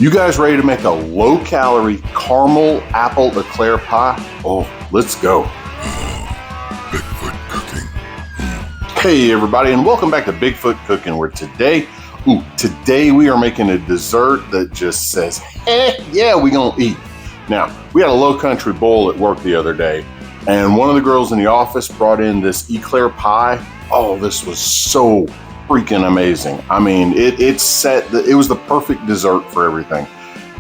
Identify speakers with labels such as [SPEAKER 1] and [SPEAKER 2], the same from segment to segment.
[SPEAKER 1] You guys ready to make a low-calorie caramel apple eclair pie? Oh, let's go.
[SPEAKER 2] Bigfoot Cooking.
[SPEAKER 1] Hey everybody, and welcome back to Bigfoot Cooking, where today we are making a dessert that just says, yeah, we gonna eat. Now, we had a low country bowl at work the other day, and one of the girls in the office brought in this eclair pie. Oh, this was so freaking amazing. I mean, it was the perfect dessert for everything.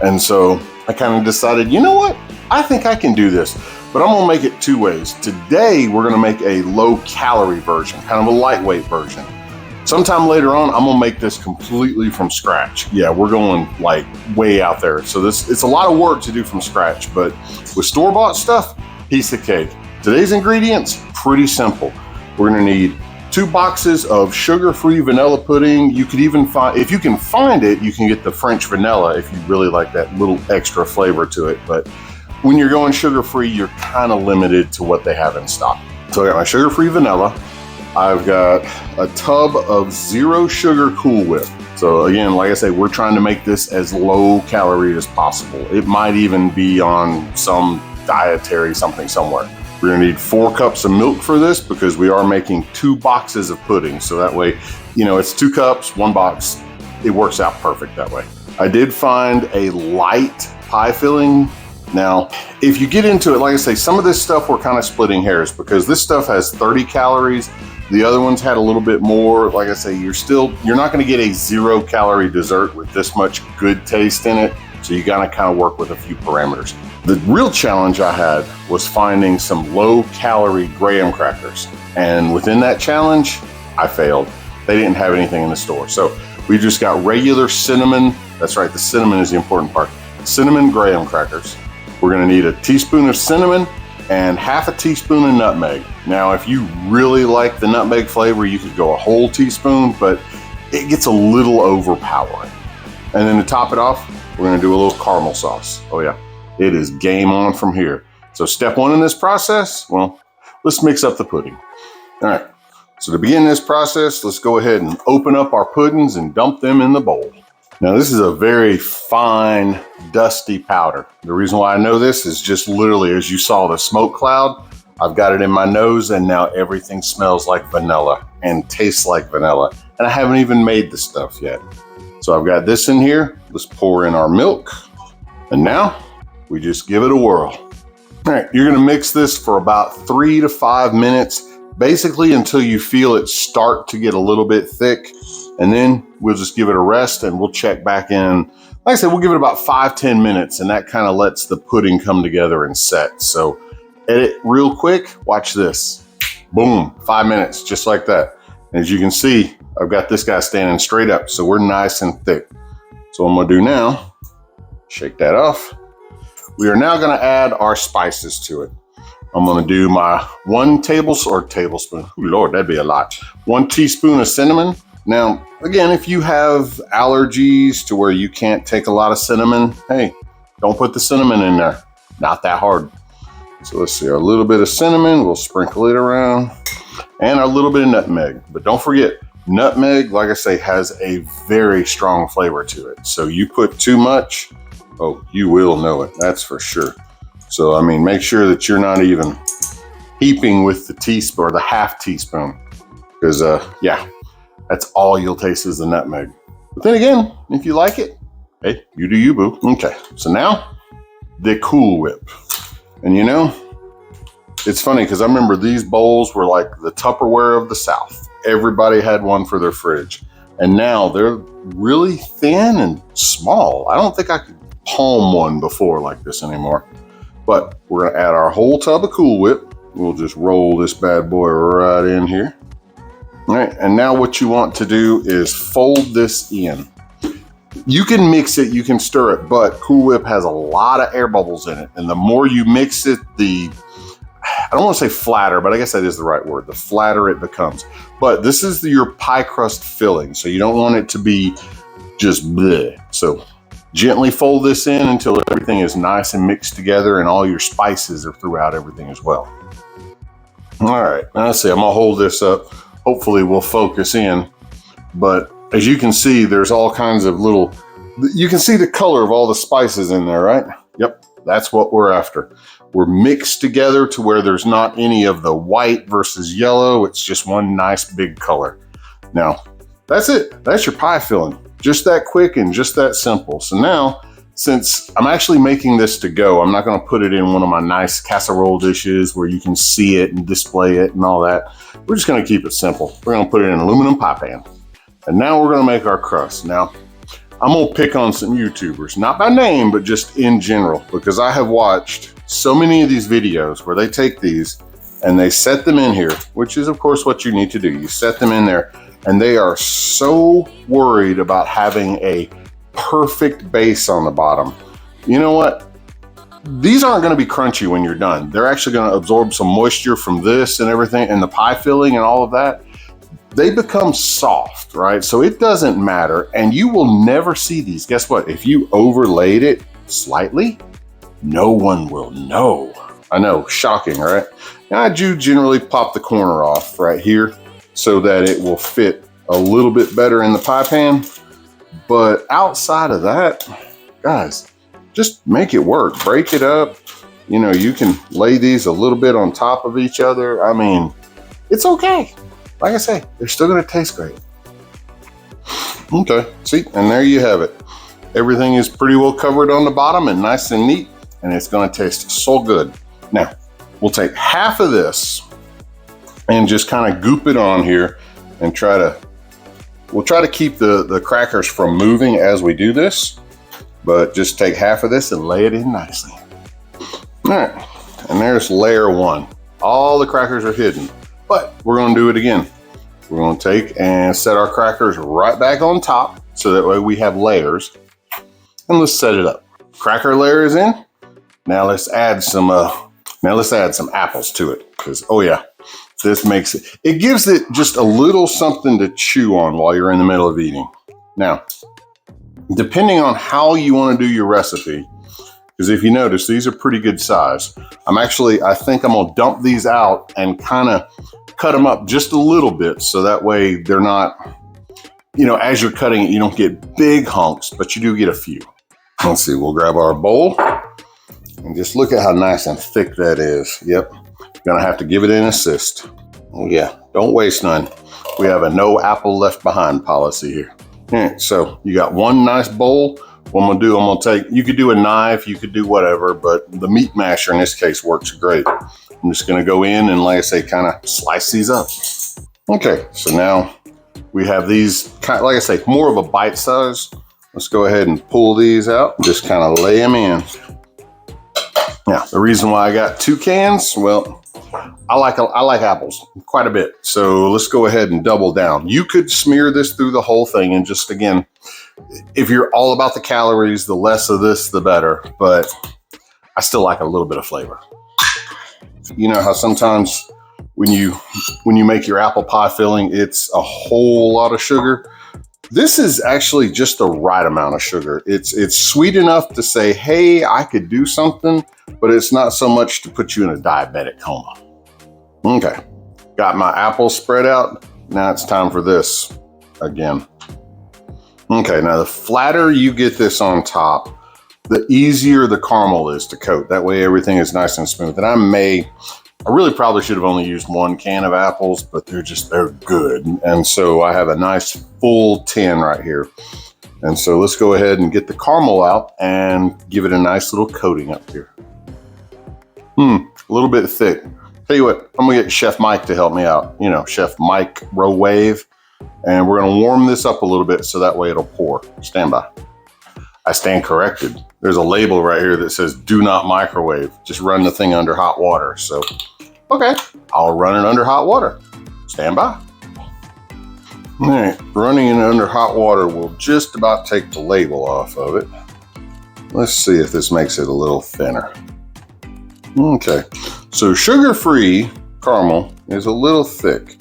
[SPEAKER 1] And so I kind of decided, you know what? I think I can do this, but I'm gonna make it two ways. Today, we're gonna make a low calorie version, kind of a lightweight version. Sometime later on, I'm gonna make this completely from scratch. Yeah, we're going like way out there. So it's a lot of work to do from scratch, but with store-bought stuff, piece of cake. Today's ingredients, pretty simple. We're gonna need 2 boxes of sugar-free vanilla pudding. You could even find, if you can find it, you can get the French vanilla if you really like that little extra flavor to it. But when you're going sugar-free, you're kind of limited to what they have in stock. So I got my sugar-free vanilla. I've got a tub of 0 sugar Cool Whip. So again, like I say, we're trying to make this as low calorie as possible. It might even be on some dietary something somewhere. We're gonna need 4 cups of milk for this because we are making 2 boxes of pudding. So that way, you know, it's 2 cups, 1 box. It works out perfect that way. I did find a light pie filling. Now, if you get into it, like I say, some of this stuff we're kind of splitting hairs because this stuff has 30 calories. The other ones had a little bit more. Like I say, you're not gonna get a 0 calorie dessert with this much good taste in it. So you gotta kind of work with a few parameters. The real challenge I had was finding some low calorie graham crackers. And within that challenge, I failed. They didn't have anything in the store. So we just got regular cinnamon. That's right, the cinnamon is the important part. Cinnamon graham crackers. We're gonna need a teaspoon of cinnamon and half a teaspoon of nutmeg. Now, if you really like the nutmeg flavor, you could go a whole teaspoon, but it gets a little overpowering. And then to top it off, we're gonna do a little caramel sauce. Oh yeah, it is game on from here. So step 1 in this process, well, let's mix up the pudding. All right, so to begin this process, let's go ahead and open up our puddings and dump them in the bowl. Now this is a very fine, dusty powder. The reason why I know this is just literally as you saw the smoke cloud, I've got it in my nose and now everything smells like vanilla and tastes like vanilla. And I haven't even made the stuff yet. So I've got this in here. Let's pour in our milk. And now we just give it a whirl. All right, you're gonna mix this for about 3 to 5 minutes, basically until you feel it start to get a little bit thick. And then we'll just give it a rest and we'll check back in. Like I said, we'll give it about 5-10 minutes and that kind of lets the pudding come together and set. So edit real quick, watch this. Boom, 5 minutes, just like that. As you can see, I've got this guy standing straight up, so we're nice and thick. So what I'm gonna do now, shake that off. We are now gonna add our spices to it. I'm gonna do my 1 tablespoon, oh Lord, that'd be a lot. 1 teaspoon of cinnamon. Now, again, if you have allergies to where you can't take a lot of cinnamon, hey, don't put the cinnamon in there. Not that hard. So let's see, a little bit of cinnamon, we'll sprinkle it around, and a little bit of nutmeg. But don't forget, nutmeg, like I say, has a very strong flavor to it. So you put too much, oh, you will know it, that's for sure. So, I mean, make sure that you're not even heaping with the teaspoon or the half teaspoon. Because, yeah, that's all you'll taste is the nutmeg. But then again, if you like it, hey, you do you, boo. Okay, so now, the Cool Whip. And you know, it's funny because I remember these bowls were like the Tupperware of the South. Everybody had one for their fridge. And now they're really thin and small. I don't think I could palm one before like this anymore. But we're gonna add our whole tub of Cool Whip. We'll just roll this bad boy right in here. All right, and now what you want to do is fold this in. You can mix it, you can stir it, but Cool Whip has a lot of air bubbles in it. And the more you mix it, I don't want to say flatter, but I guess that is the right word. The flatter it becomes. But this is your pie crust filling, so you don't want it to be just bleh. So gently fold this in until everything is nice and mixed together and all your spices are throughout everything as well. All right, now let's see, I'm gonna hold this up. Hopefully we'll focus in. But as you can see, there's all kinds of little You can see the color of all the spices in there, right? Yep, that's what we're after. We're mixed together to where there's not any of the white versus yellow. It's just one nice big color. Now, that's it. That's your pie filling. Just that quick and just that simple. So now, since I'm actually making this to go, I'm not going to put it in one of my nice casserole dishes where you can see it and display it and all that. We're just going to keep it simple. We're going to put it in an aluminum pie pan. And now we're going to make our crust. Now, I'm going to pick on some YouTubers, not by name, but just in general, because I have watched so many of these videos where they take these and they set them in here, which is of course what you need to do. You set them in there and they are so worried about having a perfect base on the bottom. You know what? These aren't going to be crunchy when you're done. They're actually going to absorb some moisture from this and everything and the pie filling and all of that. They become soft, right? So it doesn't matter, and you will never see these. Guess what? If you overlaid it slightly, no one will know. I know, shocking, right? Now I do generally pop the corner off right here so that it will fit a little bit better in the pie pan. But outside of that, guys, just make it work. Break it up. You know, you can lay these a little bit on top of each other. I mean, it's okay. Like I say, they're still going to taste great. Okay, see, and there you have it. Everything is pretty well covered on the bottom and nice and neat, and it's going to taste so good. Now, we'll take half of this and just kind of goop it on here and we'll try to keep the crackers from moving as we do this, but just take half of this and lay it in nicely. All right, and there's layer one. All the crackers are hidden. But we're going to do it again. We're going to take and set our crackers right back on top so that way we have layers. And let's set it up. Cracker layer is in. Now let's add some apples to it, because oh yeah, this makes it gives it just a little something to chew on while you're in the middle of eating. Now, depending on how you want to do your recipe, because if you notice, these are pretty good size. I think I'm gonna dump these out and kind of cut them up just a little bit so that way they're not, you know, as you're cutting it, you don't get big hunks, but you do get a few. Let's see, we'll grab our bowl and just look at how nice and thick that is. Yep, gonna have to give it an assist. Oh yeah, don't waste none. We have a no apple left behind policy here. All right, so you got one nice bowl. What I'm gonna take, you could do a knife, you could do whatever, but the meat masher in this case works great. I'm just gonna go in and, like I say, kind of slice these up. Okay, so now we have these, like I say, more of a bite size. Let's go ahead and pull these out, just kind of lay them in. Now, the reason why I got 2 cans, well, I like apples quite a bit. So let's go ahead and double down. You could smear this through the whole thing and just, again, if you're all about the calories, the less of this, the better. But I still like a little bit of flavor. You know how sometimes when you make your apple pie filling, it's a whole lot of sugar. This is actually just the right amount of sugar. It's sweet enough to say, hey, I could do something, but it's not so much to put you in a diabetic coma. Okay, got my apples spread out. Now it's time for this again. Okay, now the flatter you get this on top, the easier the caramel is to coat. That way everything is nice and smooth. And I really probably should have only used 1 can of apples, but they're good. And so I have a nice full tin right here. And so let's go ahead and get the caramel out and give it a nice little coating up here. A little bit thick. Tell you what, I'm gonna get Chef Mike to help me out. You know, Chef Microwave. And we're gonna warm this up a little bit so that way it'll pour. Stand by. I stand corrected. There's a label right here that says do not microwave. Just run the thing under hot water. So, okay, I'll run it under hot water. Stand by. All right, running it under hot water will just about take the label off of it. Let's see if this makes it a little thinner. Okay, so sugar-free caramel is a little thick.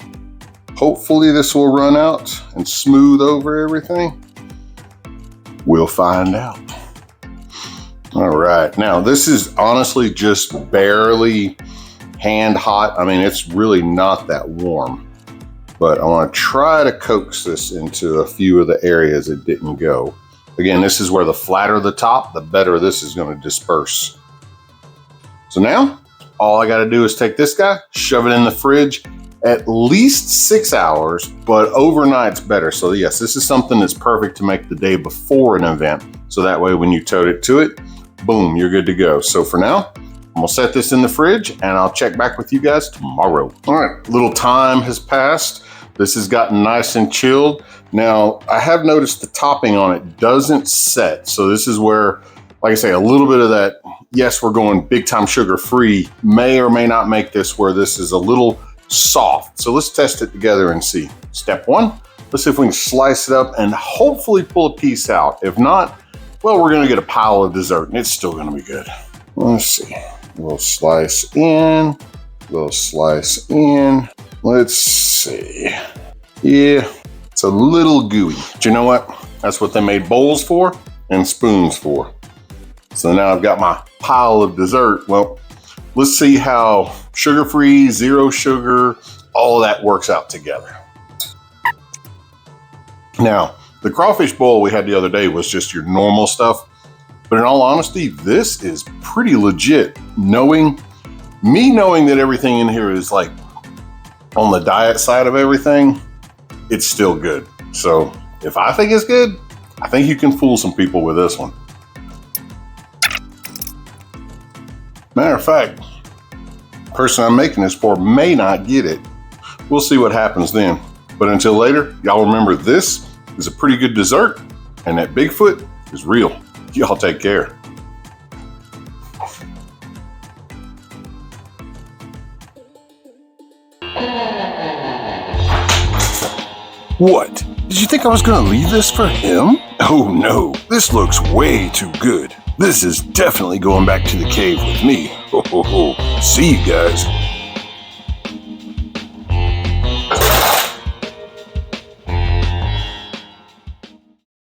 [SPEAKER 1] Hopefully this will run out and smooth over everything. We'll find out. All right, now this is honestly just barely hand hot. I mean, it's really not that warm, but I want to try to coax this into a few of the areas it didn't go. Again, this is where the flatter the top, the better this is going to disperse. So now, all I got to do is take this guy, shove it in the fridge, at least 6 hours, but overnight's better. So yes, this is something that's perfect to make the day before an event. So that way when you tote it to it, boom, you're good to go. So for now, I'm gonna set this in the fridge and I'll check back with you guys tomorrow. All right, little time has passed. This has gotten nice and chilled. Now, I have noticed the topping on it doesn't set. So this is where, like I say, a little bit of that, yes, we're going big time sugar free, may or may not make this where this is a little soft. So let's test it together and see. Step one, let's see if we can slice it up and hopefully pull a piece out. If not, well, we're gonna get a pile of dessert and it's still gonna be good. Let's see, we'll slice in, we'll slice in. Let's see, yeah, it's a little gooey. But you know what? That's what they made bowls for and spoons for. So now I've got my pile of dessert. Well, let's see how sugar-free, zero sugar, all of that works out together. Now, the crawfish bowl we had the other day was just your normal stuff. But in all honesty, this is pretty legit. Knowing that everything in here is like on the diet side of everything, it's still good. So if I think it's good, I think you can fool some people with this one. Matter of fact, the person I'm making this for may not get it. We'll see what happens then. But until later, y'all remember this is a pretty good dessert and that Bigfoot is real. Y'all take care. What? Did you think I was gonna leave this for him? Oh no, this looks way too good. This is definitely going back to the cave with me. Ho ho ho. See you guys.